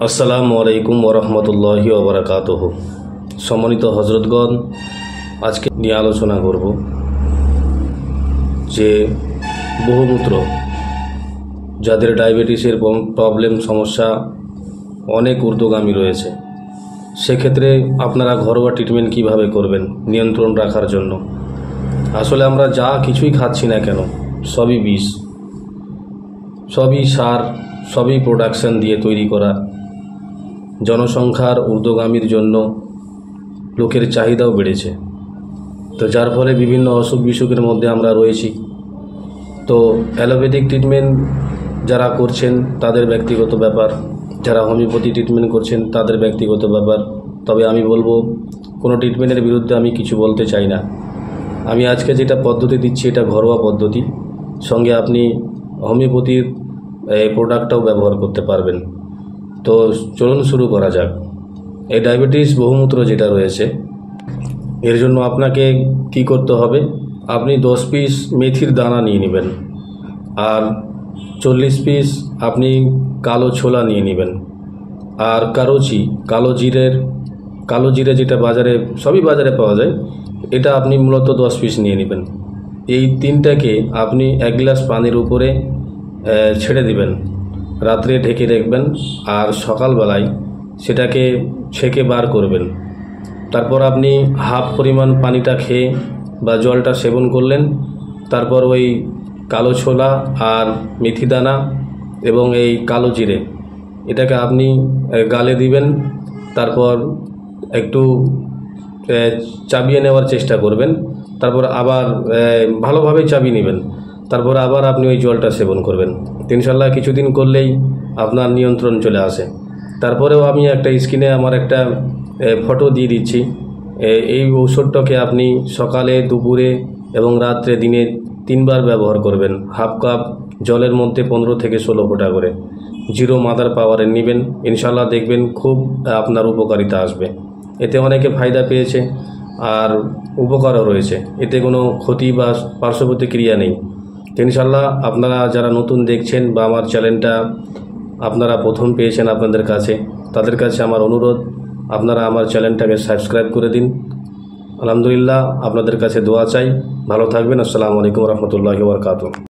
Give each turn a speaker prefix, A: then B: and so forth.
A: আসসালামু আলাইকুম ওরহমতুল্লাহি ওবরাকাতুহু। সম্মানিত হজরতগণ, আজকে নিয়ে আলোচনা করব যে বহুমূত্র, যাদের ডায়াবেটিসের প্রবলেম সমস্যা অনেক ঊর্ধ্বগামী রয়েছে, সেক্ষেত্রে আপনারা ঘরোয়া ট্রিটমেন্ট কিভাবে করবেন নিয়ন্ত্রণ রাখার জন্য। আসলে আমরা যা কিছুই খাচ্ছি না কেন সবই বিষ, সবই সার, সবই প্রোডাকশন দিয়ে তৈরি করা। জনসংখ্যার ঊর্ধ্বগামীর জন্য লোকের চাহিদাও বেড়েছে, তো যার ফলে বিভিন্ন অসুখ বিসুখের মধ্যে আমরা রয়েছি। তো অ্যালোপ্যাথিক ট্রিটমেন্ট যারা করছেন তাদের ব্যক্তিগত ব্যাপার, যারা হোমিওপ্যাথি ট্রিটমেন্ট করছেন তাদের ব্যক্তিগত ব্যাপার। তবে আমি বলবো, কোনো ট্রিটমেন্টের বিরুদ্ধে আমি কিছু বলতে চাই না। আমি আজকে যেটা পদ্ধতি দিচ্ছি এটা ঘরোয়া পদ্ধতি, সঙ্গে আপনি হোমিওপ্যাথির প্রোডাক্টটাও ব্যবহার করতে পারবেন। তো চলুন শুরু করা যাক। এই ডায়াবেটিস বহুমূত্র যেটা রয়েছে, এর জন্য আপনাকে কি করতে হবে, আপনি 10 পিস মেথির দানা নিয়ে নেবেন, আর 40 পিস আপনি কালো ছোলা নিয়ে নেবেন, আর কালো জিরে যেটা বাজারে, সবই বাজারে পাওয়া যায়, এটা আপনি মূলত 10 পিস নিয়ে নেবেন। এই তিনটাকে আপনি 1 গ্লাস পানির উপরে ছেড়ে দিবেন, রাত্রে ঢেকে রাখবেন, আর সকালবেলায় সেটাকে ছেঁকে বার করবেন। তারপর আপনি হাফ পরিমাণ পানিটা খেয়ে বা জলটা সেবন করলেন। তারপর ওই কালো ছোলা আর মেথি দানা এবং এই কালো জিরে, এটাকে আপনি গালে দিবেন। তারপর একটু চাবিয়ে নেওয়ার চেষ্টা করবেন, তারপর আবার ভালোভাবে চাবিয়ে নেবেন। তারপর আবার আপনি ওই জলটা সেবন করবেন। ইনশাল্লাহ কিছুদিন করলেই আপনার নিয়ন্ত্রণ চলে আসে। তারপরেও আমি একটা স্ক্রিনে আমার একটা ফটো দিয়ে দিচ্ছি। এই ঔষধটাকে আপনি সকালে, দুপুরে এবং রাত্রে দিনে 3 বার ব্যবহার করবেন। হাফ কাপ জলের মধ্যে 15 থেকে 16 ফোঁটা করে 0 মাদার পাওয়ারে নেবেন। ইনশাল্লাহ দেখবেন খুব আপনার উপকারিতা আসবে। এতে অনেকে ফায়দা পেয়েছে আর উপকারও রয়েছে, এতে কোনো ক্ষতি বা পার্শ্ব প্রতিক্রিয়া নেই। ইনশাল্লাহ আপনারা যারা নতুন দেখছেন বা আমার চ্যানেলটা আপনারা প্রথম পেয়েছেন আপনাদের কাছে, তাদের কাছে আমার অনুরোধ, আপনারা আমার চ্যানেলটাকে সাবস্ক্রাইব করে দিন। আলহামদুলিল্লাহ, আপনাদের কাছে দোয়া চাই। ভালো থাকবেন। আসসালামু আলাইকুম রহমতুল্লাহি ওয়া বারাকাতুহু।